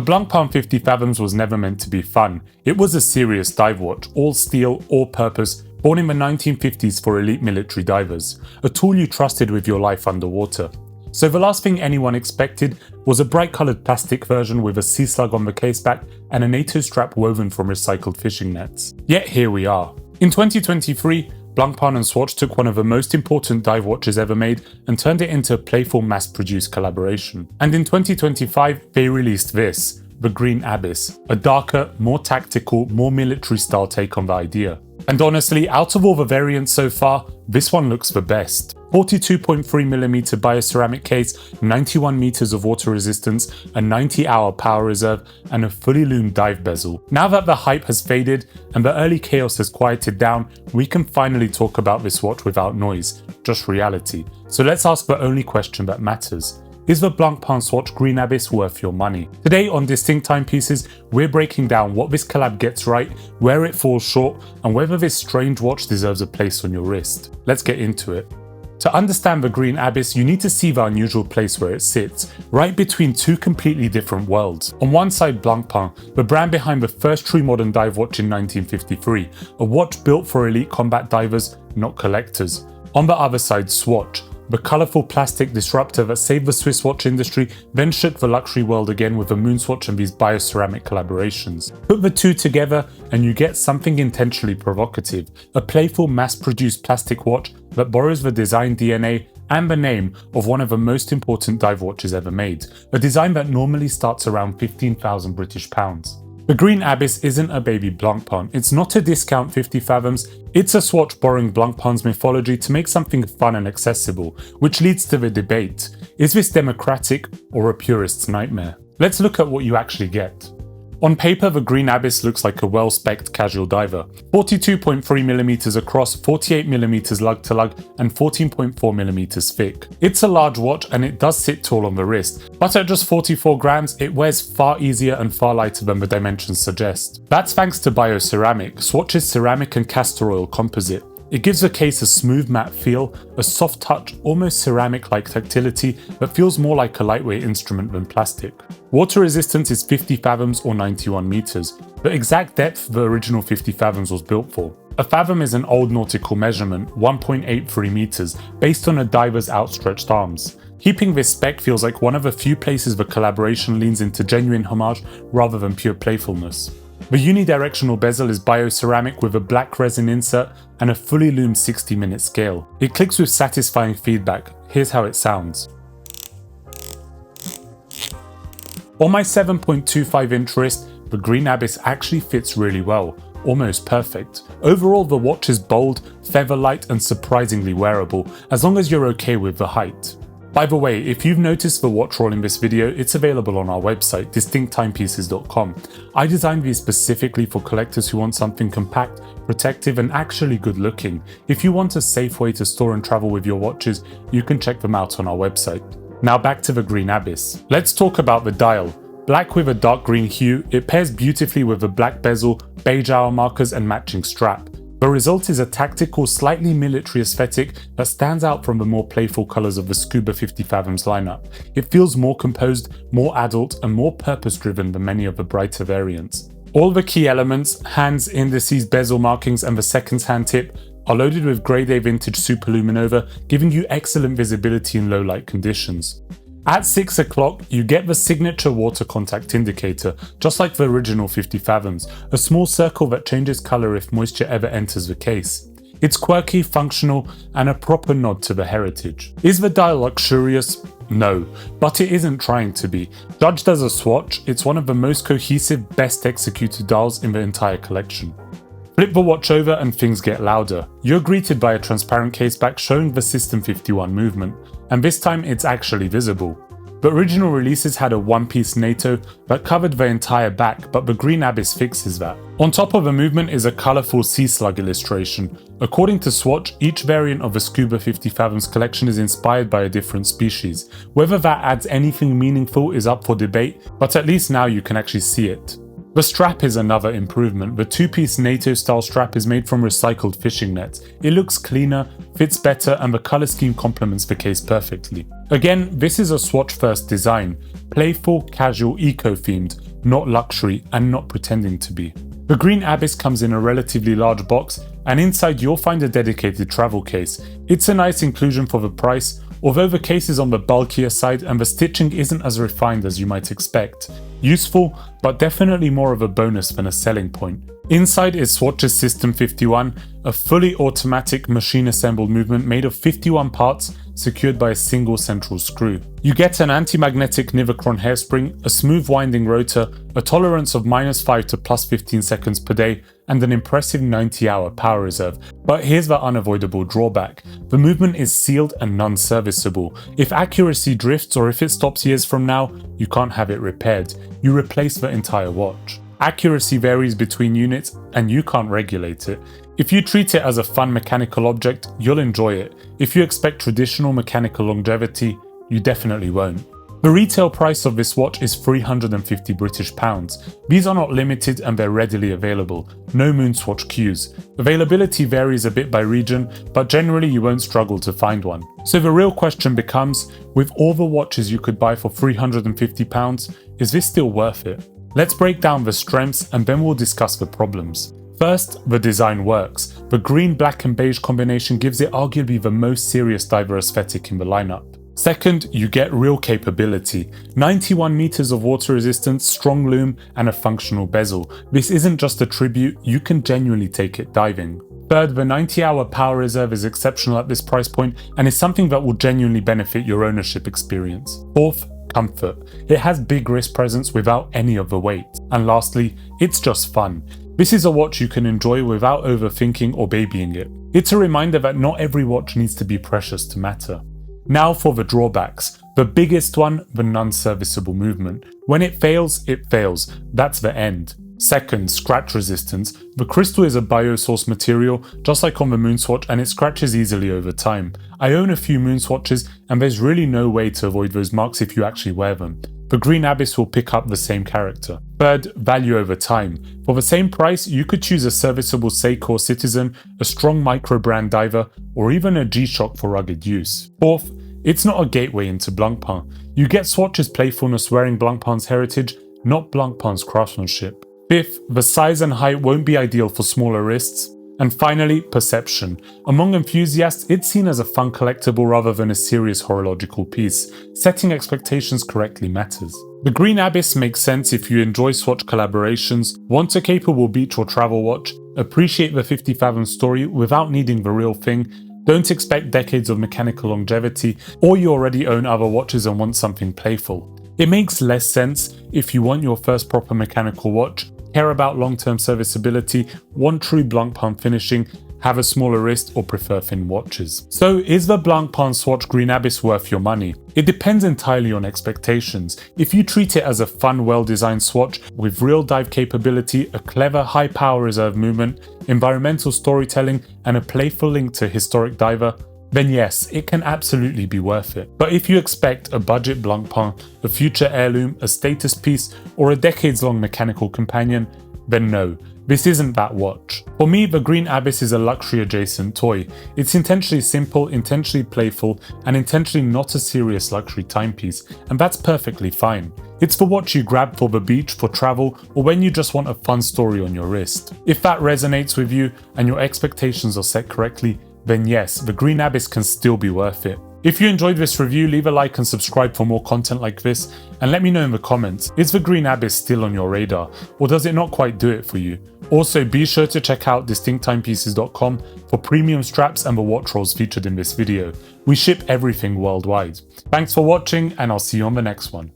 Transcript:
But Blancpain 50 Fathoms was never meant to be fun. It was a serious dive watch, all steel, all purpose, born in the 1950s for elite military divers, a tool you trusted with your life underwater. So the last thing anyone expected was a bright coloured plastic version with a sea slug on the caseback and a NATO strap woven from recycled fishing nets. Yet here we are. In 2023, Blancpain and Swatch took one of the most important dive watches ever made and turned it into a playful mass-produced collaboration. And in 2025, they released this, the Green Abyss, a darker, more tactical, more military-style take on the idea. And honestly, out of all the variants so far, this one looks the best. 42.3mm Bioceramic case, 91 meters of water resistance, a 90-hour power reserve, and a fully lumed dive bezel. Now that the hype has faded and the early chaos has quieted down, we can finally talk about this watch without noise, just reality. So let's ask the only question that matters. Is the Blancpain Swatch Green Abyss worth your money? Today on Distinct Timepieces, we're breaking down what this collab gets right, where it falls short, and whether this strange watch deserves a place on your wrist. Let's get into it. To understand the Green Abyss, you need to see the unusual place where it sits, right between two completely different worlds. On one side, Blancpain, the brand behind the first true modern dive watch in 1953, a watch built for elite combat divers, not collectors. On the other side, Swatch, the colourful plastic disruptor that saved the Swiss watch industry, then shook the luxury world again with the Moonswatch and these bioceramic collaborations. Put the two together and you get something intentionally provocative, a playful mass-produced plastic watch that borrows the design DNA and the name of one of the most important dive watches ever made, a design that normally starts around 15,000 British pounds. The Green Abyss isn't a baby Blancpain, it's not a discount 50 Fathoms, it's a Swatch borrowing Blancpain's mythology to make something fun and accessible, which leads to the debate, is this democratic or a purist's nightmare? Let's look at what you actually get. On paper, the Green Abyss looks like a well-spec'd casual diver. 42.3mm across, 48mm lug to lug, and 14.4mm thick. It's a large watch and it does sit tall on the wrist, but at just 44 grams, it wears far easier and far lighter than the dimensions suggest. That's thanks to Bioceramic, Swatch's ceramic and castor oil composite. It gives the case a smooth matte feel, a soft touch, almost ceramic-like tactility that feels more like a lightweight instrument than plastic. Water resistance is 50 fathoms or 91 meters, the exact depth the original 50 fathoms was built for. A fathom is an old nautical measurement, 1.83 meters, based on a diver's outstretched arms. Keeping this spec feels like one of the few places the collaboration leans into genuine homage rather than pure playfulness. The unidirectional bezel is bioceramic with a black resin insert and a fully lumed 60-minute scale. It clicks with satisfying feedback. Here's how it sounds. On my 7.25-inch wrist, the Green Abyss actually fits really well, almost perfect. Overall, the watch is bold, feather-light and surprisingly wearable, as long as you're okay with the height. By the way, if you've noticed the watch roll in this video, it's available on our website, distincttimepieces.com. I designed these specifically for collectors who want something compact, protective and actually good looking. If you want a safe way to store and travel with your watches, you can check them out on our website. Now back to the Green Abyss. Let's talk about the dial. Black with a dark green hue, it pairs beautifully with the black bezel, beige hour markers and matching strap. The result is a tactical, slightly military aesthetic that stands out from the more playful colours of the Scuba 50 Fathoms lineup. It feels more composed, more adult and more purpose-driven than many of the brighter variants. All the key elements, hands, indices, bezel markings and the seconds hand tip are loaded with Grade A vintage Superluminova, giving you excellent visibility in low light conditions. At 6 o'clock, you get the signature water contact indicator, just like the original 50 Fathoms, a small circle that changes colour if moisture ever enters the case. It's quirky, functional, and a proper nod to the heritage. Is the dial luxurious? No, but it isn't trying to be. Judged as a Swatch, it's one of the most cohesive, best executed dials in the entire collection. Flip the watch over and things get louder. You're greeted by a transparent caseback showing the System 51 movement, and this time it's actually visible. The original releases had a one-piece NATO that covered the entire back, but the Green Abyss fixes that. On top of the movement is a colourful sea slug illustration. According to Swatch, each variant of the Scuba 50 Fathoms collection is inspired by a different species. Whether that adds anything meaningful is up for debate, but at least now you can actually see it. The strap is another improvement. The two-piece NATO style strap is made from recycled fishing nets. It looks cleaner, fits better, and the color scheme complements the case perfectly. Again, this is a Swatch first design. Playful, casual, eco-themed, not luxury, and not pretending to be. The Green Abyss comes in a relatively large box, and inside you'll find a dedicated travel case. It's a nice inclusion for the price, although the case is on the bulkier side and the stitching isn't as refined as you might expect. Useful, but definitely more of a bonus than a selling point. Inside is Swatch's System 51, a fully automatic machine-assembled movement made of 51 parts secured by a single central screw. You get an anti-magnetic Nivacron hairspring, a smooth winding rotor, a tolerance of -5 to +15 seconds per day, and an impressive 90-hour power reserve. But here's the unavoidable drawback. The movement is sealed and non-serviceable. If accuracy drifts or if it stops years from now, you can't have it repaired. You replace the entire watch. Accuracy varies between units and you can't regulate it. If you treat it as a fun mechanical object, you'll enjoy it. If you expect traditional mechanical longevity, you definitely won't. The retail price of this watch is £350 British. These are not limited and they're readily available. No Moonswatch queues. Availability varies a bit by region, but generally you won't struggle to find one. So the real question becomes, with all the watches you could buy for £350, is this still worth it? Let's break down the strengths and then we'll discuss the problems. First, the design works. The green, black and beige combination gives it arguably the most serious diver aesthetic in the lineup. Second, you get real capability. 91 meters of water resistance, strong lume and a functional bezel. This isn't just a tribute, you can genuinely take it diving. Third, the 90-hour power reserve is exceptional at this price point and is something that will genuinely benefit your ownership experience. Fourth, comfort. It has big wrist presence without any of the weight. And lastly, it's just fun. This is a watch you can enjoy without overthinking or babying it. It's a reminder that not every watch needs to be precious to matter. Now for the drawbacks. The biggest one, the non-serviceable movement. When it fails, that's the end. Second, scratch resistance. The crystal is a biosourced material, just like on the Moonswatch, and it scratches easily over time. I own a few Moonswatches, and there's really no way to avoid those marks if you actually wear them. The Green Abyss will pick up the same character. Third, value over time. For the same price, you could choose a serviceable Seiko Citizen, a strong micro-brand diver, or even a G-Shock for rugged use. Fourth, it's not a gateway into Blancpain. You get Swatch's playfulness wearing Blancpain's heritage, not Blancpain's craftsmanship. Fifth, the size and height won't be ideal for smaller wrists. And finally, perception. Among enthusiasts, it's seen as a fun collectible rather than a serious horological piece. Setting expectations correctly matters. The Green Abyss makes sense if you enjoy Swatch collaborations, want a capable beach or travel watch, appreciate the 50 Fathoms story without needing the real thing, don't expect decades of mechanical longevity, or you already own other watches and want something playful. It makes less sense if you want your first proper mechanical watch, care about long-term serviceability, want true Blancpain finishing, have a smaller wrist or prefer thin watches. So is the Blancpain Swatch Green Abyss worth your money? It depends entirely on expectations. If you treat it as a fun, well-designed Swatch with real dive capability, a clever high power reserve movement, environmental storytelling and a playful link to historic diver, then yes, it can absolutely be worth it. But if you expect a budget Blancpain, a future heirloom, a status piece, or a decades-long mechanical companion, then no, this isn't that watch. For me, the Green Abyss is a luxury-adjacent toy. It's intentionally simple, intentionally playful, and intentionally not a serious luxury timepiece, and that's perfectly fine. It's the watch you grab for the beach, for travel, or when you just want a fun story on your wrist. If that resonates with you, and your expectations are set correctly, then yes, the Green Abyss can still be worth it. If you enjoyed this review, leave a like and subscribe for more content like this, and let me know in the comments, is the Green Abyss still on your radar, or does it not quite do it for you? Also, be sure to check out distincttimepieces.com for premium straps and the watch rolls featured in this video. We ship everything worldwide. Thanks for watching, and I'll see you on the next one.